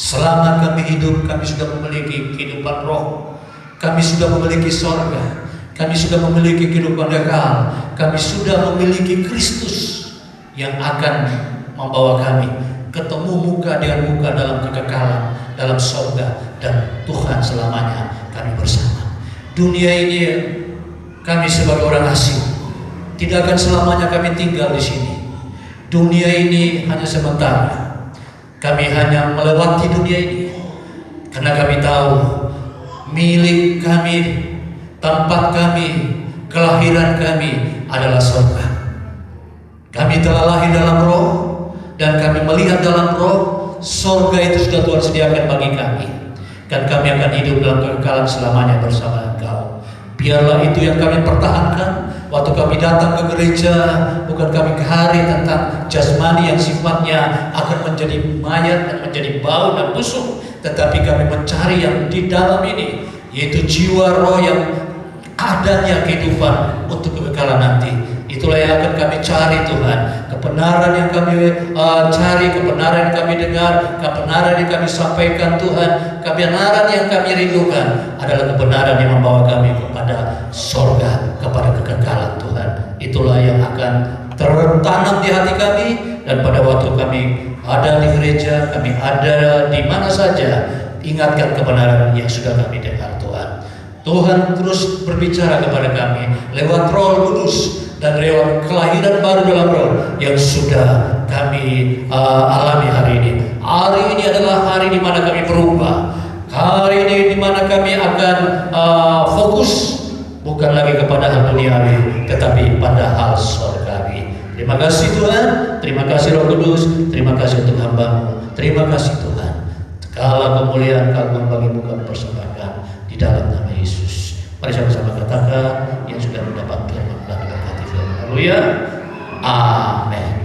Selama kami hidup, kami sudah memiliki kehidupan roh. Kami sudah memiliki sorga. Kami sudah memiliki kehidupan kekal. Kami sudah memiliki Kristus yang akan membawa kami ketemu muka dengan muka dalam kekekalan, dalam sorga, dan Tuhan selamanya kami bersama. Dunia ini kami sebagai orang asing, tidak akan selamanya kami tinggal di sini. Dunia ini hanya sementara. Kami hanya melewati dunia ini karena kami tahu milik kami, tempat kami, kelahiran kami adalah surga. Kami telah lahir dalam roh dan kami melihat dalam roh. Surga itu sudah Tuhan sediakan bagi kami, dan kami akan hidup dalam kekekalan selamanya bersama Engkau. Biarlah itu yang kami pertahankan waktu kami datang ke gereja. Bukan kami kehari tentang jasmani yang sifatnya akan menjadi mayat dan menjadi bau dan busuk, tetapi kami mencari yang di dalam ini, yaitu jiwa roh yang adanya kehidupan untuk kekekalan nanti. Itulah yang akan kami cari, Tuhan. Kebenaran yang kami cari, kebenaran yang kami dengar, kebenaran yang kami sampaikan, Tuhan. Kebenaran yang kami rindukan adalah kebenaran yang membawa kami kepada sorga, kepada kekekalan, Tuhan. Itulah yang akan tertanam di hati kami, dan pada waktu kami ada di gereja, kami ada di mana saja, ingatkan kebenaran yang sudah kami dengar, Tuhan. Tuhan terus berbicara kepada kami lewat Roh Kudus dan lewat kelahiran baru dalam roh yang sudah kami alami hari ini. Hari ini adalah hari di mana kami berubah. Hari ini di mana kami akan fokus bukan lagi kepada hal duniawi, tetapi pada hal surgawi. Terima kasih Tuhan, terima kasih Roh Kudus, terima kasih untuk hamba-Mu. Terima kasih Tuhan. Segala kemuliaan kami bagimu kami persembahkan di dalam nama Yesus. Mari sama-sama katakan yang sudah mendapat firman. Haleluya. Amin.